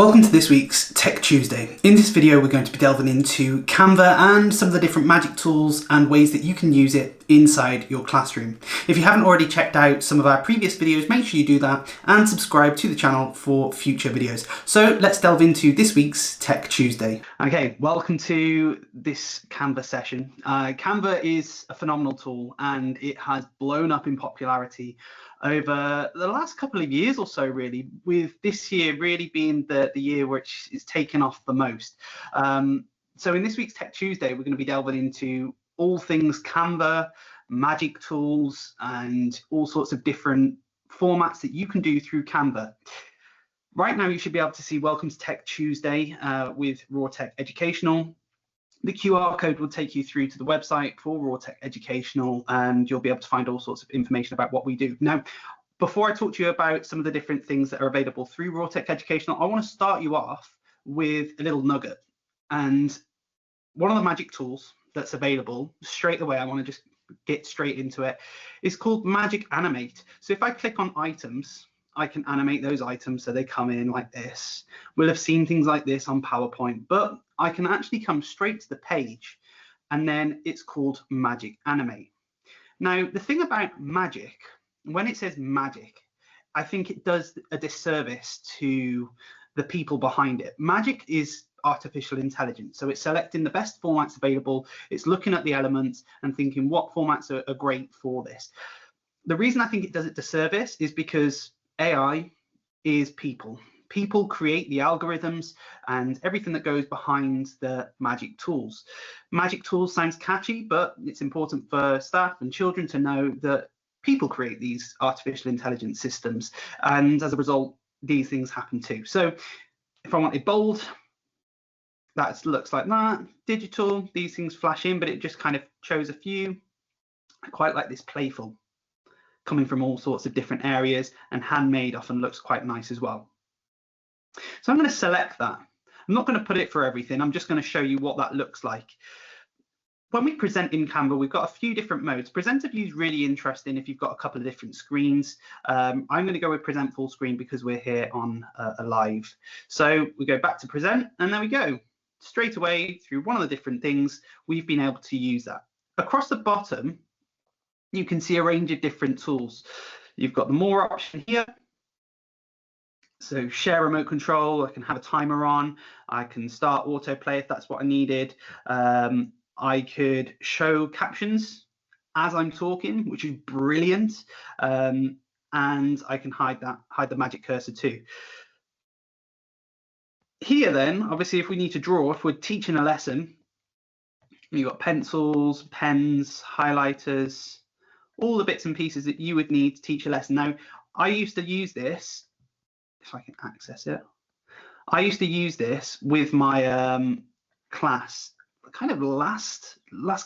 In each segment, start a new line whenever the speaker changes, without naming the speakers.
Welcome to this week's Tech Tuesday. In this video, we're going to be delving into Canva and some of the different magic tools and ways that you can use it inside your classroom. If you haven't already checked out some of our previous videos, make sure you do that and subscribe to the channel for future videos. So let's delve into this week's Tech Tuesday. Okay, welcome to this Canva session. Canva is a phenomenal tool and it has blown up in popularity over the last couple of years or so, really, with this year really being the year which is taken off the most. So in this week's Tech Tuesday, we're going to be delving into all things Canva, magic tools, and all sorts of different formats that you can do through Canva. Right now, you should be able to see Welcome to Tech Tuesday with RoarTech Educational. The QR code will take you through to the website for RoarTech Educational, and you'll be able to find all sorts of information about what we do. Now, before I talk to you about some of the different things that are available through RoarTech Educational, I want to start you off with a little nugget. And one of the magic tools that's available straight away, I want to just get straight into it, is called Magic Animate. So if I click on items, I can animate those items so they come in like this. We'll have seen things like this on PowerPoint, but I can actually come straight to the page, and then it's called Magic Animate. Now, the thing about magic, when it says magic, I think it does a disservice to the people behind it. Magic is artificial intelligence, so it's selecting the best formats available. It's looking at the elements and thinking what formats are great for this. The reason I think it does it disservice is because AI is people. People create the algorithms and everything that goes behind the magic tools. Magic tools sounds catchy, but it's important for staff and children to know that people create these artificial intelligence systems, and as a result, these things happen too. So if I wanted bold, that looks like that. Digital, these things flash in, but it just kind of chose a few. I quite like this playful, coming from all sorts of different areas, and handmade often looks quite nice as well. So I'm going to select that. I'm not going to put it for everything. I'm just going to show you what that looks like. When we present in Canva, we've got a few different modes. Presenter view is really interesting if you've got a couple of different screens. I'm going to go with present full screen because we're here on a live. So we go back to present, and there we go. Straight away through one of the different things, we've been able to use that. Across the bottom, you can see a range of different tools. You've got the more option here. So share remote control, I can have a timer on, I can start autoplay if that's what I needed. I could show captions as I'm talking, which is brilliant. And I can hide the magic cursor too. Here then, obviously, if we need to draw, if we're teaching a lesson, you've got pencils, pens, highlighters, all the bits and pieces that you would need to teach a lesson. Now, I used to use this, if I can access it, I used to use this with my class kind of last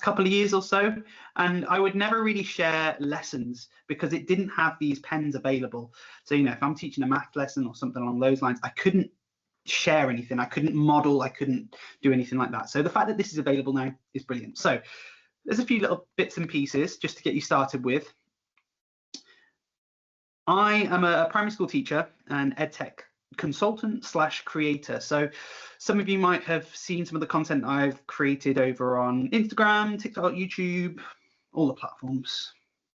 couple of years or so, and I would never really share lessons because it didn't have these pens available. So, you know, if I'm teaching a math lesson or something along those lines, I couldn't share anything, I couldn't model, I couldn't do anything like that. So the fact that this is available now is brilliant. So there's a few little bits and pieces just to get you started with. I am a primary school teacher and EdTech consultant / creator. So some of you might have seen some of the content I've created over on Instagram, TikTok, YouTube, all the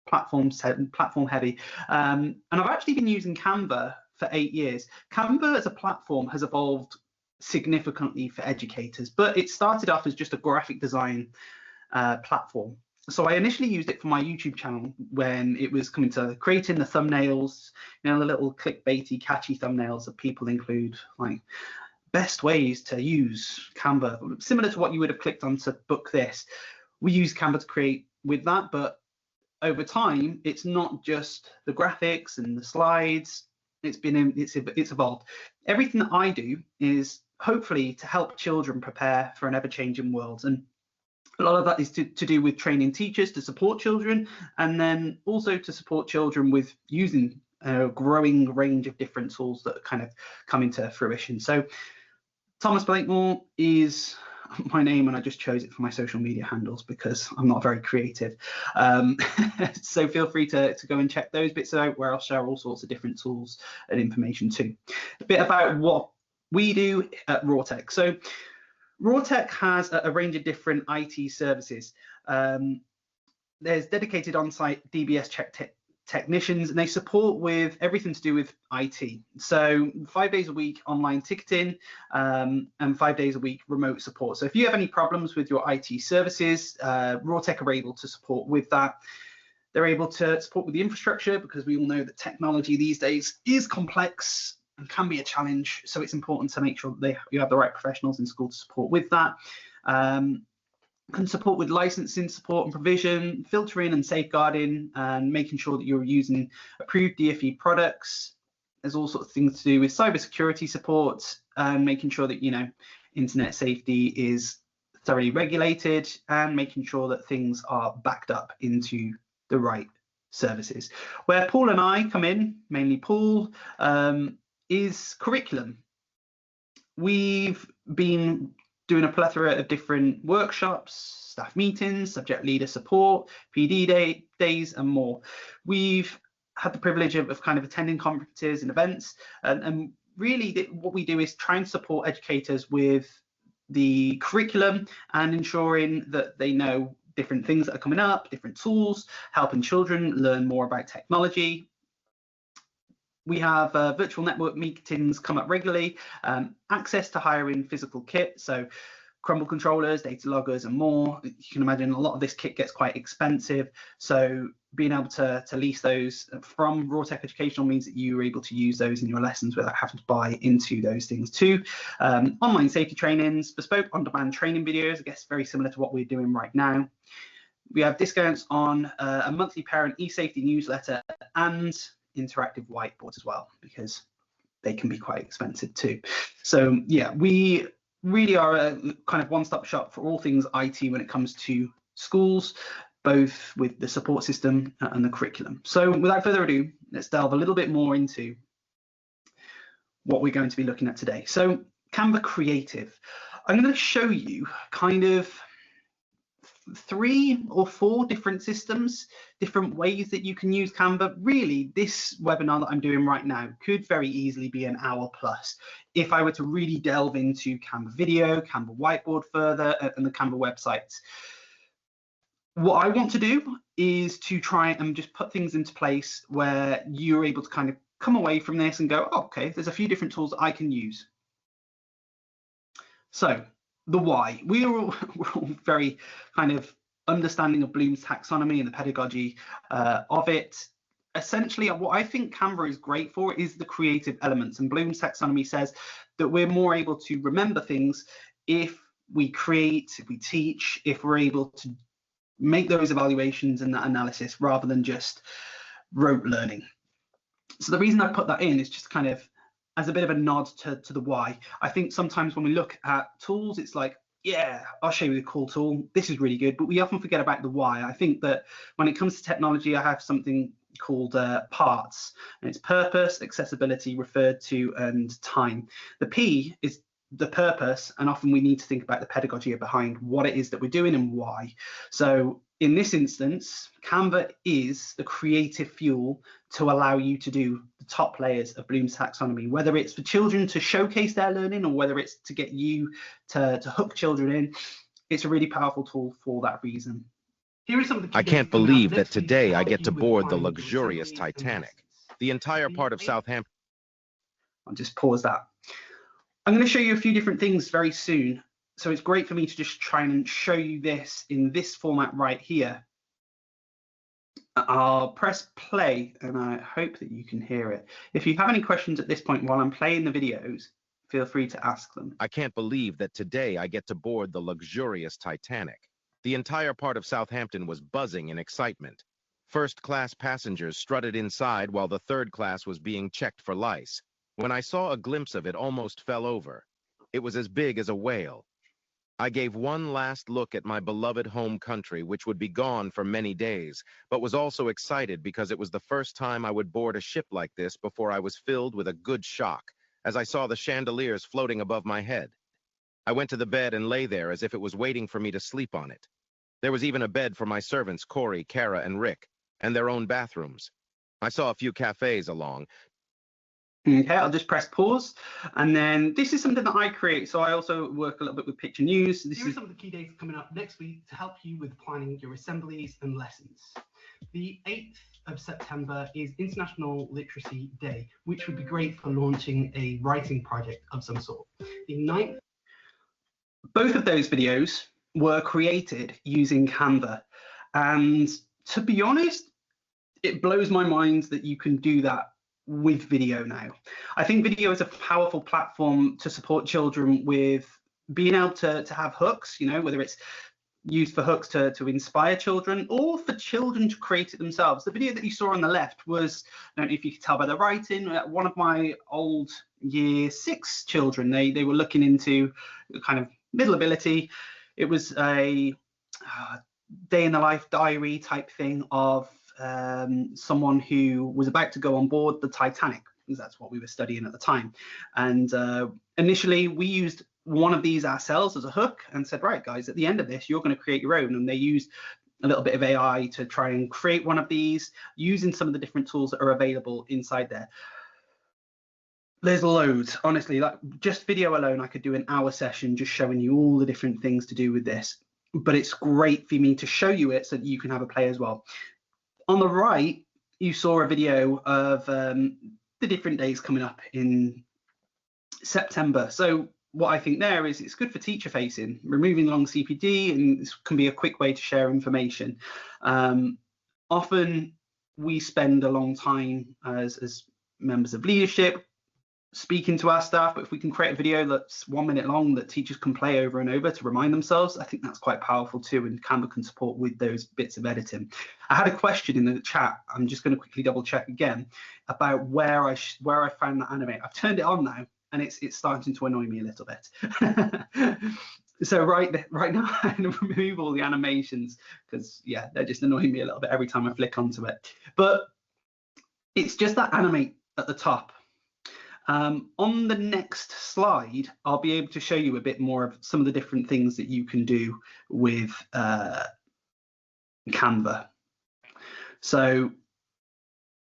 platform heavy. And I've actually been using Canva for 8 years. Canva as a platform has evolved significantly for educators, but it started off as just a graphic design platform. So I initially used it for my YouTube channel when it was coming to creating the thumbnails, you know, the little clickbaity, catchy thumbnails that people include, like best ways to use Canva, similar to what you would have clicked on to book this. We use Canva to create with that, but over time, it's not just the graphics and the slides. It's evolved. Everything that I do is hopefully to help children prepare for an ever-changing world, and a lot of that is to do with training teachers to support children, and then also to support children with using a growing range of different tools that kind of come into fruition. So Thomas Blakemore is my name, and I just chose it for my social media handles because I'm not very creative. So feel free to go and check those bits out, where I'll share all sorts of different tools and information too. A bit about what we do at RoarTech. So RoarTech has a range of different IT services. There's dedicated on-site DBS check technicians, and they support with everything to do with IT. So 5 days a week online ticketing, and 5 days a week remote support. So if you have any problems with your IT services, RoarTech are able to support with that. They're able to support with the infrastructure, because we all know that technology these days is complex and can be a challenge. So it's important to make sure that you have the right professionals in school to support with that. Can support with licensing support and provision, filtering and safeguarding, and making sure that you're using approved DFE products. There's all sorts of things to do with cybersecurity support and making sure that, you know, internet safety is thoroughly regulated, and making sure that things are backed up into the right services. Where Paul and I come in, mainly Paul, is curriculum. We've been doing a plethora of different workshops, staff meetings, subject leader support, PD days, and more. We've had the privilege of kind of attending conferences and events, and really what we do is try and support educators with the curriculum and ensuring that they know different things that are coming up, different tools, helping children learn more about technology. We have virtual network meetings come up regularly, access to hiring physical kit, so Crumble controllers, data loggers, and more. You can imagine a lot of this kit gets quite expensive, so being able to lease those from RoarTech Educational means that you are able to use those in your lessons without having to buy into those things too. Online safety trainings, bespoke on-demand training videos, I guess very similar to what we're doing right now. We have discounts on a monthly parent e-safety newsletter and interactive whiteboards as well, because they can be quite expensive too. So yeah, we really are a kind of one-stop shop for all things IT when it comes to schools, both with the support system and the curriculum. So without further ado, let's delve a little bit more into what we're going to be looking at today. So Canva Creative. I'm going to show you kind of 3 or 4 different systems, different ways that you can use Canva. Really, this webinar that I'm doing right now could very easily be an hour plus if I were to really delve into Canva Video, Canva Whiteboard further, and the Canva websites. What I want to do is to try and just put things into place where you're able to kind of come away from this and go, oh, okay, there's a few different tools that I can use. So the why. We're all very kind of understanding of Bloom's taxonomy and the pedagogy of it. Essentially, what I think Canva is great for is the creative elements, and Bloom's taxonomy says that we're more able to remember things if we create, if we teach, if we're able to make those evaluations and that analysis rather than just rote learning. So the reason I put that in is just kind of as a bit of a nod to the why. I think sometimes when we look at tools, it's like, yeah, I'll show you the cool tool. This is really good, but we often forget about the why. I think that when it comes to technology, I have something called parts, and it's purpose, accessibility, referred to, and time. The P is the purpose, and often we need to think about the pedagogy behind what it is that we're doing and why. So in this instance, Canva is the creative fuel to allow you to do the top layers of Bloom's taxonomy, whether it's for children to showcase their learning or whether it's to get you to hook children in. It's a really powerful tool for that reason. Here is some of the key
I can't
coming out
believe
of
that
this
today I
help
get
you
to
with
board the
defining your
luxurious
assembly and
Titanic.
lessons.
The entire part of Southampton.
I'll just pause that. I'm going to show you a few different things very soon. So it's great for me to just try and show you this in this format right here. I'll press play and I hope that you can hear it. If you have any questions at this point while I'm playing the videos, feel free to ask them.
I can't believe that today I get to board the luxurious Titanic. The entire part of Southampton was buzzing in excitement. First-class passengers strutted inside while the third class was being checked for lice. When I saw a glimpse of it, almost fell over. It was as big as a whale. I gave one last look at my beloved home country, which would be gone for many days, but was also excited because it was the first time I would board a ship like this before I was filled with a good shock, as I saw the chandeliers floating above my head. I went to the bed and lay there as if it was waiting for me to sleep on it. There was even a bed for my servants, Corey, Kara, and Rick, and their own bathrooms. I saw a few cafes along,
Okay, I'll just press pause, and then this is something that I create. So I also work a little bit with picture news. Here are some of the key dates coming up next week to help you with planning your assemblies and lessons. The 8th of September is International Literacy Day, which would be great for launching a writing project of some sort. The 9th. Both of those videos were created using Canva, and to be honest, it blows my mind that you can do that with video now. I think video is a powerful platform to support children with being able to have hooks, you know, whether it's used for hooks to inspire children or for children to create it themselves. The video that you saw on the left was, I don't know if you could tell by the writing, one of my old year 6 children. They were looking into kind of middle ability. It was a day in the life diary type thing of someone who was about to go on board the Titanic, because that's what we were studying at the time. And initially we used one of these ourselves as a hook and said, right guys, at the end of this you're going to create your own. And they used a little bit of AI to try and create one of these using some of the different tools that are available inside there. There's loads, honestly, like just video alone I could do an hour session just showing you all the different things to do with this, but it's great for me to show you it so that you can have a play as well. On the right, you saw a video of the different days coming up in September. So what I think there is it's good for teacher facing, removing long CPD, and this can be a quick way to share information. Often we spend a long time as members of leadership speaking to our staff, but if we can create a video that's 1 minute long that teachers can play over and over to remind themselves, I think that's quite powerful too, and Canva can support with those bits of editing. I had a question in the chat, I'm just going to quickly double check again about where I found that animate. I've turned it on now and it's starting to annoy me a little bit. So right now I'm going to remove all the animations because yeah, they're just annoying me a little bit every time I flick onto it. But it's just that animate at the top. On the next slide, I'll be able to show you a bit more of some of the different things that you can do with Canva. So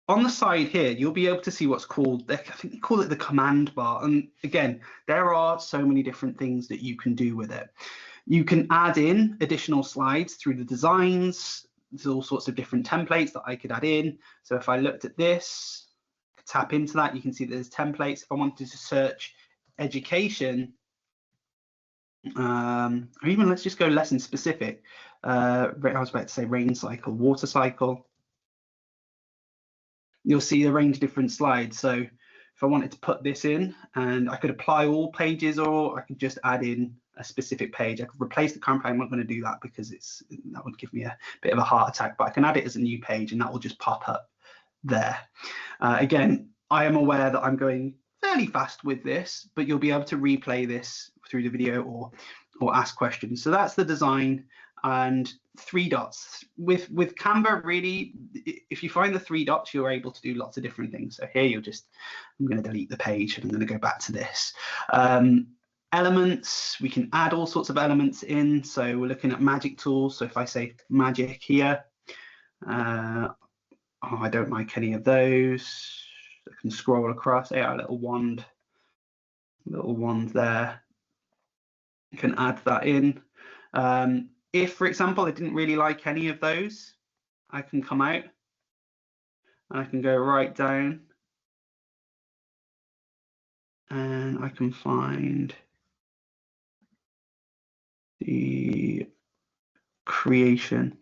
on the side here, you'll be able to see what's called, I think they call it the command bar. And again, there are so many different things that you can do with it. You can add in additional slides through the designs. There's all sorts of different templates that I could add in. So if I looked at this, tap into that, you can see that there's templates. If I wanted to search education, or even let's just go lesson specific. I was about to say rain cycle, water cycle. You'll see a range of different slides. So if I wanted to put this in, and I could apply all pages, or I could just add in a specific page. I could replace the current page. I'm not going to do that because that would give me a bit of a heart attack, but I can add it as a new page and that will just pop up there. Again, I am aware that I'm going fairly fast with this, but you'll be able to replay this through the video or ask questions. So that's the design, and 3 dots. With Canva, really, if you find the 3 dots, you're able to do lots of different things. So here I'm going to delete the page and I'm going to go back to this. Elements, we can add all sorts of elements in. So we're looking at magic tools. So if I say magic here, I don't like any of those. I can scroll across, a little wand there. You can add that in. If, for example, I didn't really like any of those, I can come out and I can go right down and I can find the creation.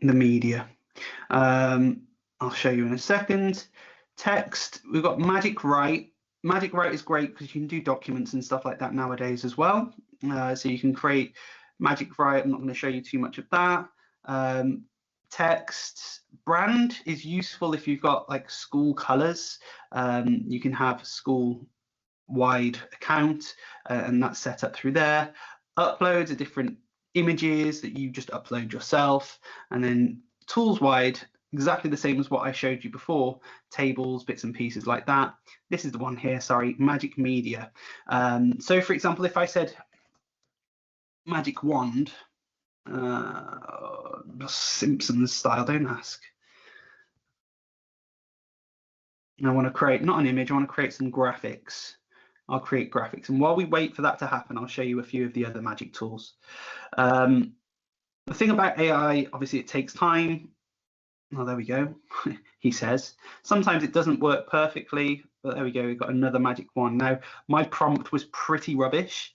The media. I'll show you in a second. Text, we've got Magic Write. Magic Write is great because you can do documents and stuff like that nowadays as well. So you can create Magic Write. I'm not going to show you too much of that. Text brand is useful if you've got like school colors. You can have school wide account and that's set up through there. Uploads are different images that you just upload yourself, and then tools wide, exactly the same as what I showed you before, tables, bits and pieces like that. This is the one here, sorry, Magic Media. So for example, if I said Magic Wand, Simpsons style, don't ask. I want to create, not an image, I want to create some graphics. I'll create graphics. And while we wait for that to happen, I'll show you a few of the other magic tools. The thing about AI, obviously it takes time. Oh, there we go, he says. Sometimes it doesn't work perfectly, but there we go, we've got another magic wand. Now, my prompt was pretty rubbish.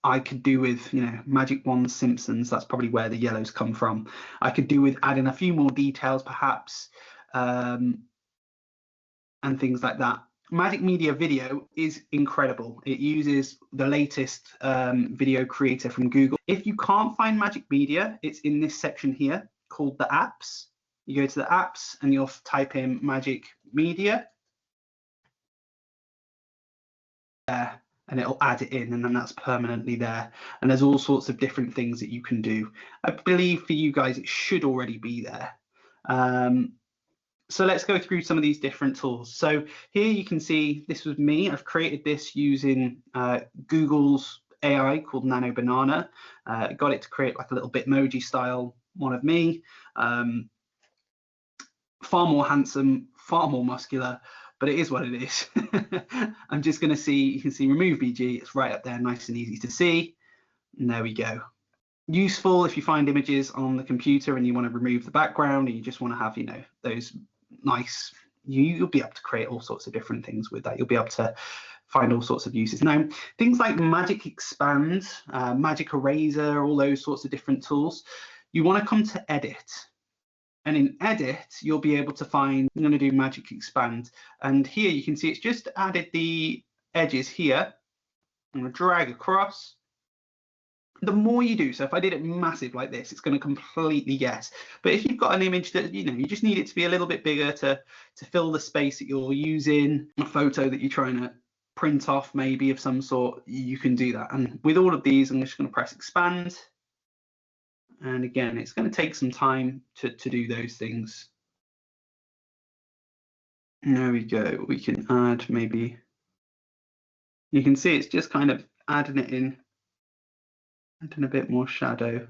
I could do with, magic wand Simpsons. That's probably where the yellows come from. I could do with adding a few more details, perhaps, and things like that. Magic Media Video is incredible. It uses the latest video creator from Google. If you can't find Magic Media, it's in this section here called the apps. You go to the apps and you'll type in Magic Media there, and it'll add it in, and then that's permanently there. And there's all sorts of different things that you can do. I believe for you guys, it should already be there. So let's go through some of these different tools. So here you can see this was me. I've created this using Google's AI called Nano Banana. Got it to create like a little Bitmoji style one of me. Far more handsome, far more muscular, but it is what it is. I'm just going to see, you can see remove BG. It's right up there, nice and easy to see. And there we go. Useful if you find images on the computer and you want to remove the background, and you just want to have, those nice, you'll be able to create all sorts of different things with that. You'll be able to find all sorts of uses. Now, things like Magic Expand, Magic Eraser, all those sorts of different tools, you want to come to Edit. And in Edit, you'll be able to find, I'm going to do Magic Expand. And here you can see it's just added the edges here. I'm going to drag across. The more you do, so if I did it massive like this, it's going to completely guess. But if you've got an image that, you just need it to be a little bit bigger to fill the space that you're using, a photo that you're trying to print off maybe of some sort, you can do that. And with all of these, I'm just going to press expand. And again, it's going to take some time to do those things. There we go. We can add maybe, you can see it's just kind of adding it in, adding a bit more shadow.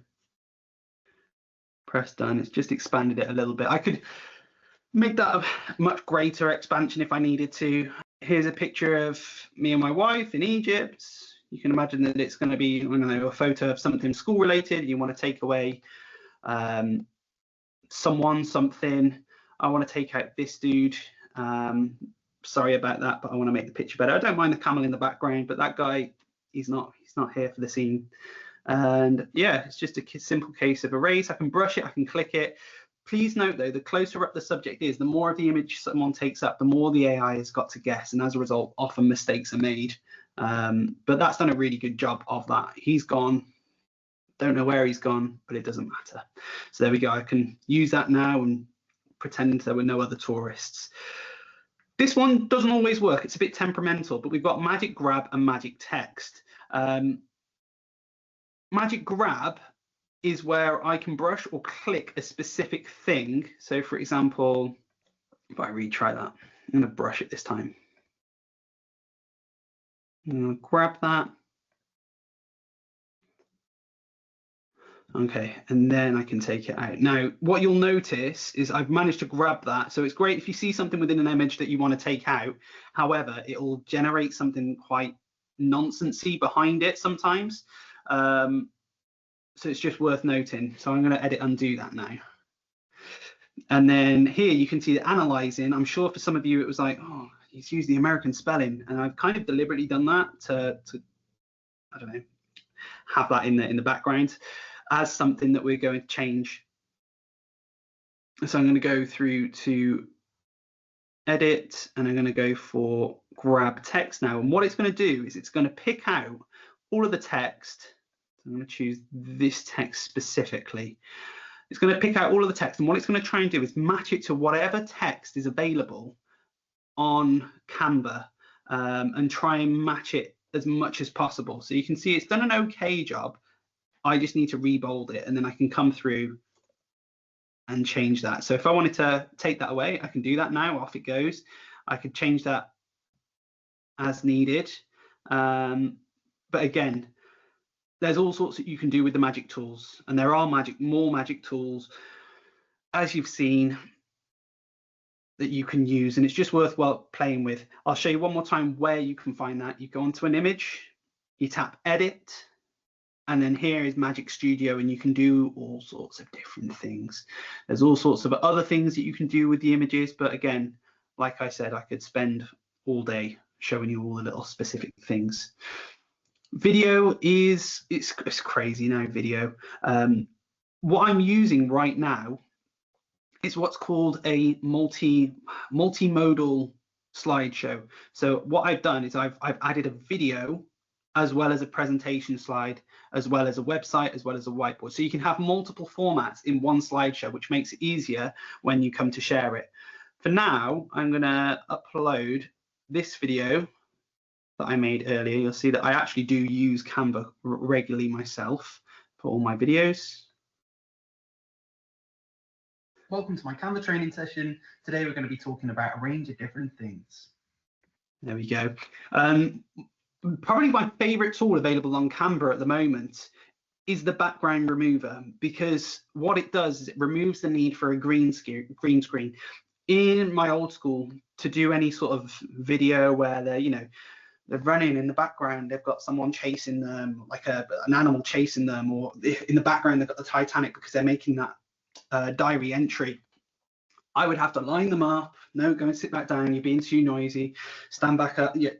Press done. It's just expanded it a little bit. I could make that a much greater expansion if I needed to. Here's a picture of me and my wife in Egypt. You can imagine that it's going to be, I don't know, a photo of something school related. You want to take away someone, something. I want to take out this dude. Sorry about that, but I want to make the picture better. I don't mind the camel in the background, but that guy, he's not here for the scene. And yeah, it's just a simple case of erase. I can brush it, I can click it. Please note though, the closer up the subject is, the more of the image someone takes up, the more the AI has got to guess, and as a result, often mistakes are made. But that's done a really good job of that. He's gone. Don't know where he's gone, but it doesn't matter. So there we go. I can use that now and pretend there were no other tourists. This one doesn't always work. It's a bit temperamental, but we've got Magic Grab and Magic Text. Magic Grab is where I can brush or click a specific thing. So for example, if I retry that, I'm going to brush it this time. I'm going to grab that. Okay, and then I can take it out. Now, what you'll notice is I've managed to grab that. So it's great if you see something within an image that you want to take out. However, it will generate something quite nonsensy behind it sometimes. So it's just worth noting. So I'm going to edit undo that now. And then here you can see the analyzing. I'm sure for some of you it was like, oh, he's used the American spelling, and I've kind of deliberately done that to I don't know, have that in the background as something that we're going to change. So I'm going to go through to edit, and I'm going to go for grab text now. And what it's going to do is it's going to pick out all of the text. So I'm going to choose this text specifically. It's going to pick out all of the text, and what it's going to try and do is match it to whatever text is available on Canva, and try and match it as much as possible. So you can see it's done an okay job. I just need to rebold it, and then I can come through and change that. So if I wanted to take that away, I can do that now. Off it goes. I could change that as needed. But again, there's all sorts that you can do with the magic tools, and there are more magic tools, as you've seen, that you can use, and it's just worthwhile playing with. I'll show you one more time where you can find that. You go onto an image, you tap edit, and then here is Magic Studio, and you can do all sorts of different things. There's all sorts of other things that you can do with the images, but again, like I said, I could spend all day showing you all the little specific things. Video is, it's crazy now, video. What I'm using right now is what's called a multimodal slideshow. So what I've done is I've added a video as well as a presentation slide, as well as a website, as well as a whiteboard. So you can have multiple formats in one slideshow, which makes it easier when you come to share it. For now, I'm going to upload this video that I made earlier. You'll see that I actually do use Canva regularly myself for all my videos. Welcome to my Canva training session. Today we're going to be talking about a range of different things. There we go. Probably my favorite tool available on Canva at the moment is the background remover, because what it does is it removes the need for a green screen. In my old school, to do any sort of video where they're running in the background, they've got someone chasing them, like an animal chasing them, or in the background they've got the Titanic because they're making that diary entry. I would have to line them up. No, go and sit back down. You're being too noisy. Stand back up. Yeah,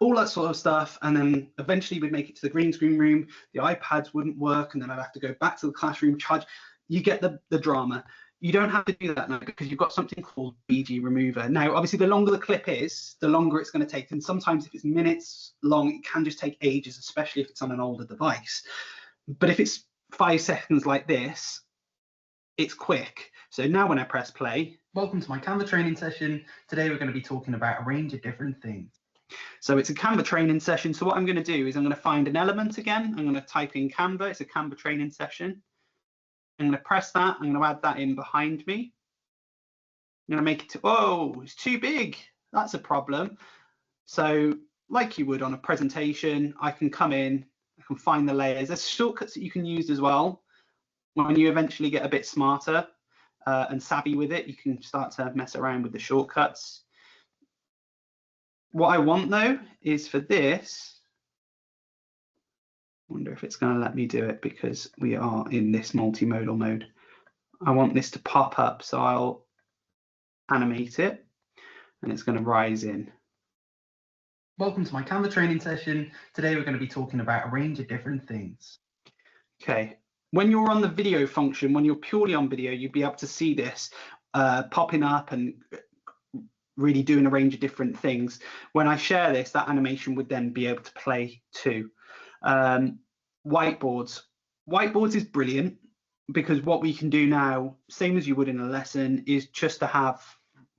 all that sort of stuff. And then eventually we'd make it to the green screen room. The iPads wouldn't work, and then I'd have to go back to the classroom, charge. You get the drama. You don't have to do that now because you've got something called BG Remover. Now, obviously, the longer the clip is, the longer it's going to take. And sometimes if it's minutes long, it can just take ages, especially if it's on an older device. But if it's 5 seconds like this, it's quick. So now when I press play, welcome to my Canva training session. Today we're going to be talking about a range of different things. So it's a Canva training session. So what I'm going to do is I'm going to find an element again. I'm going to type in Canva. It's a Canva training session. I'm going to press that. I'm going to add that in behind me. I'm going to make it oh, it's too big. That's a problem. So like you would on a presentation, I can come in, I can find the layers. There's shortcuts that you can use as well. When you eventually get a bit smarter and savvy with it, you can start to mess around with the shortcuts. What I want though is for this, I wonder if it's going to let me do it because we are in this multimodal mode. I want this to pop up, so I'll animate it and it's going to rise in. Welcome to my Canva training session. Today we're going to be talking about a range of different things. Okay. When you're on the video function, when you're purely on video, you'd be able to see this popping up and really doing a range of different things. When I share this, that animation would then be able to play too. Whiteboards. Whiteboards is brilliant because what we can do now, same as you would in a lesson, is just to have,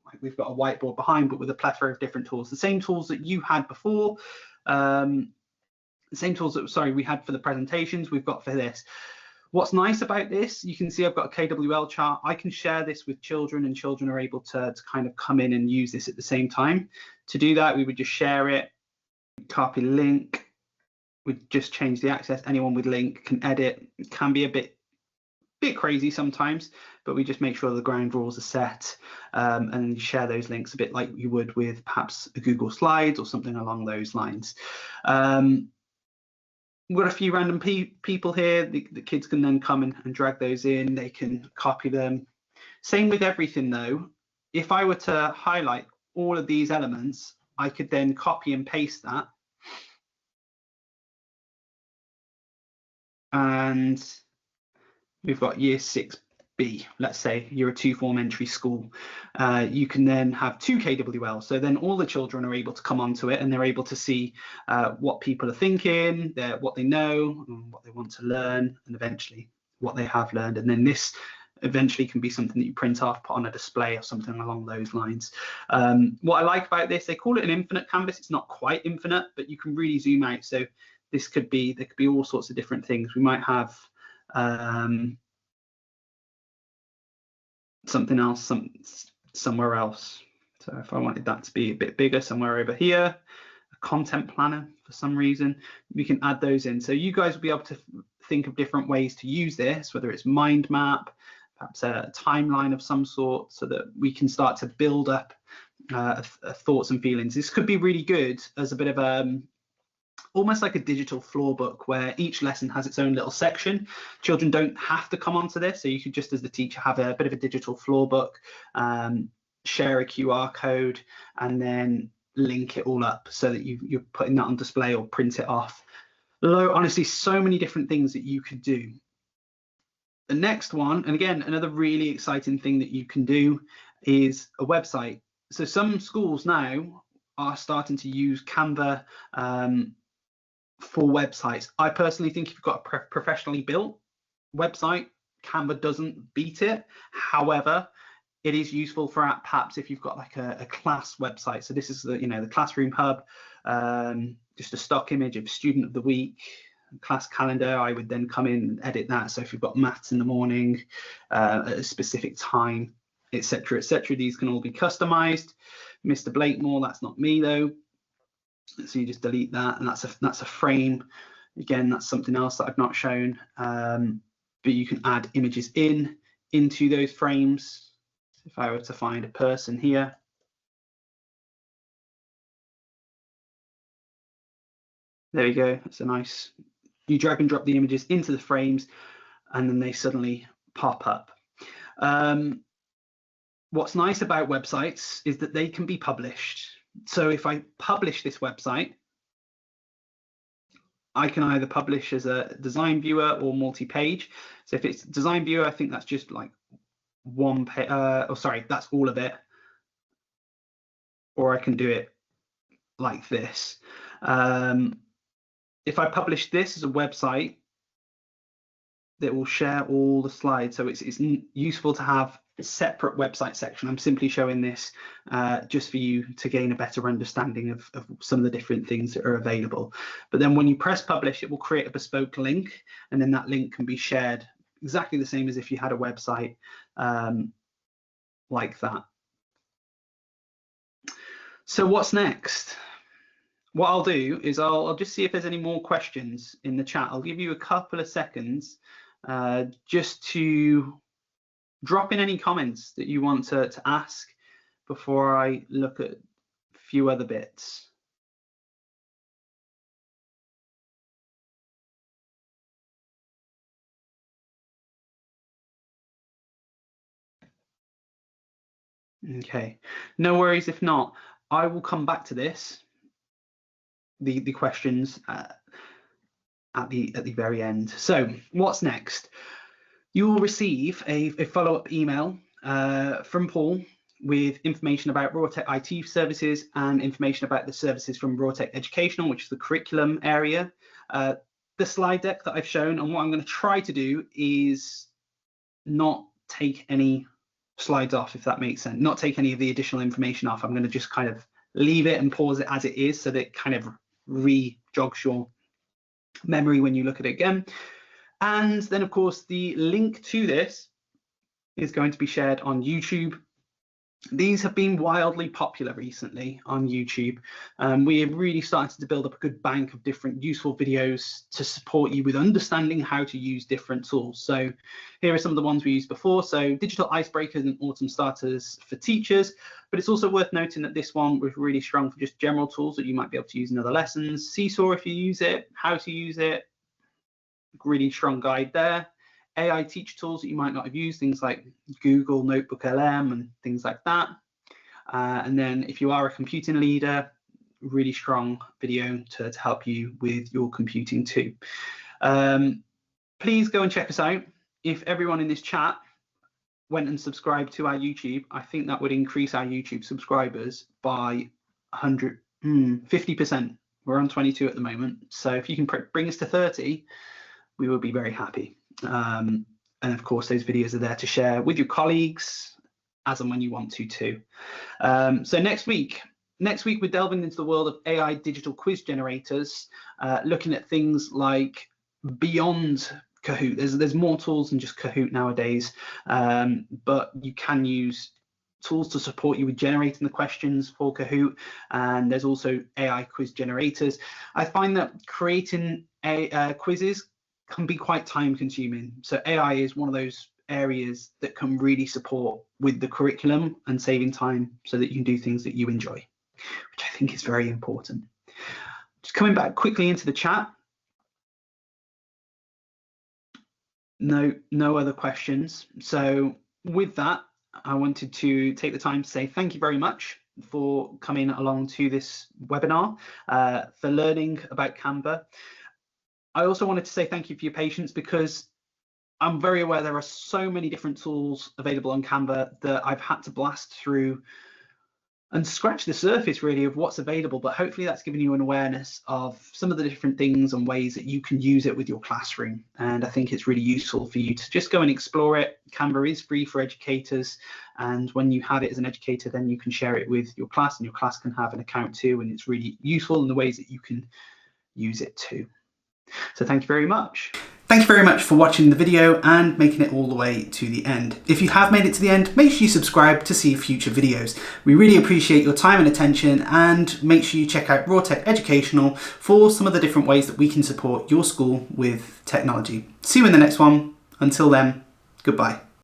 like we've got a whiteboard behind, but with a plethora of different tools. The same tools that you had before, the same tools that, sorry, we had for the presentations, we've got for this. What's nice about this, you can see I've got a KWL chart. I can share this with children, and children are able to kind of come in and use this at the same time. To do that, we would just share it, copy link, we'd just change the access. Anyone with link can edit. It can be a bit crazy sometimes, but we just make sure the ground rules are set and share those links a bit like you would with perhaps a Google Slides or something along those lines. We've got a few random people here. The kids can then come and drag those in. They can copy them. Same with everything though. If I were to highlight all of these elements, I could then copy and paste that. And we've got year 6B. Let's say you're a 2-form entry school. You can then have 2 KWL. So then all the children are able to come onto it and they're able to see what people are thinking, what they know, and what they want to learn, and eventually what they have learned. And then this eventually can be something that you print off, put on a display or something along those lines. What I like about this, they call it an infinite canvas. It's not quite infinite, but you can really zoom out. So this could be, there could be all sorts of different things. We might have something else somewhere else. So if I wanted that to be a bit bigger, somewhere over here, a content planner for some reason, we can add those in. So you guys will be able to think of different ways to use this, whether it's mind map, perhaps a timeline of some sort, so that we can start to build up thoughts and feelings. This could be really good as a bit of almost like a digital floor book, where each lesson has its own little section. Children don't have to come onto this, so you could just, as the teacher, have a bit of a digital floor book, share a QR code, and then link it all up so that you're putting that on display or print it off. Honestly, so many different things that you could do. The next one, and again, another really exciting thing that you can do, is a website. So some schools now are starting to use Canva for websites. I personally think if you've got a professionally built website, Canva doesn't beat it. However, it is useful for perhaps if you've got like a class website. So this is the Classroom Hub, just a stock image of student of the week, class calendar. I would then come in and edit that. So if you've got maths in the morning at a specific time, etc., etc., these can all be customized. Mr. Blakemore, that's not me though. So you just delete that, and that's a frame. Again, that's something else that I've not shown, but you can add images into those frames. If I were to find a person here, there we go. It's a nice, you drag and drop the images into the frames, and then they suddenly pop up. What's nice about websites is that they can be published. So if I publish this website, I can either publish as a design viewer or multi-page. So if it's design viewer, I think that's just like one page, that's all of it. Or I can do it like this. If I publish this as a website, that will share all the slides. So it's useful to have a separate website section. I'm simply showing this just for you to gain a better understanding of some of the different things that are available. But then when you press publish, it will create a bespoke link, and then that link can be shared exactly the same as if you had a website like that. So what's next? What I'll do is I'll just see if there's any more questions in the chat. I'll give you a couple of seconds just to drop in any comments that you want to ask before I look at a few other bits. Okay, no worries if not. I will come back to this, the questions at the very end. So what's next? You will receive a follow-up email from Paul with information about RoarTech IT services and information about the services from RoarTech Educational, which is the curriculum area. The slide deck that I've shown, and what I'm going to try to do is not take any slides off, if that makes sense, not take any of the additional information off. I'm going to just kind of leave it and pause it as it is, so that it kind of re-jogs your memory when you look at it again. And then, of course, the link to this is going to be shared on YouTube. These have been wildly popular recently on YouTube. We have really started to build up a good bank of different useful videos to support you with understanding how to use different tools. So here are some of the ones we used before. So digital icebreakers and autumn starters for teachers, but it's also worth noting that this one was really strong for just general tools that you might be able to use in other lessons. Seesaw if you use it, how to use it, really strong guide there. AI teacher tools that you might not have used, things like Google Notebook LM and things like that. And then if you are a computing leader, really strong video to help you with your computing too. Please go and check us out. If everyone in this chat went and subscribed to our YouTube, I think that would increase our YouTube subscribers by 50%. We're on 22 at the moment. So if you can bring us to 30, we will be very happy. And of course, those videos are there to share with your colleagues as and when you want to too. So next week we're delving into the world of AI digital quiz generators, looking at things like beyond Kahoot. There's more tools than just Kahoot nowadays, but you can use tools to support you with generating the questions for Kahoot, and there's also AI quiz generators. I find that creating quizzes can be quite time consuming. So AI is one of those areas that can really support with the curriculum and saving time so that you can do things that you enjoy, which I think is very important. Just coming back quickly into the chat. No other questions. So with that, I wanted to take the time to say thank you very much for coming along to this webinar, for learning about Canva. I also wanted to say thank you for your patience, because I'm very aware there are so many different tools available on Canva that I've had to blast through and scratch the surface really of what's available, but hopefully that's given you an awareness of some of the different things and ways that you can use it with your classroom. And I think it's really useful for you to just go and explore it. Canva is free for educators, and when you have it as an educator, then you can share it with your class, and your class can have an account too, and it's really useful in the ways that you can use it too. So thank you very much. Thank you very much for watching the video and making it all the way to the end. If you have made it to the end, make sure you subscribe to see future videos. We really appreciate your time and attention, and make sure you check out RoarTech Educational for some of the different ways that we can support your school with technology. See you in the next one. Until then, goodbye.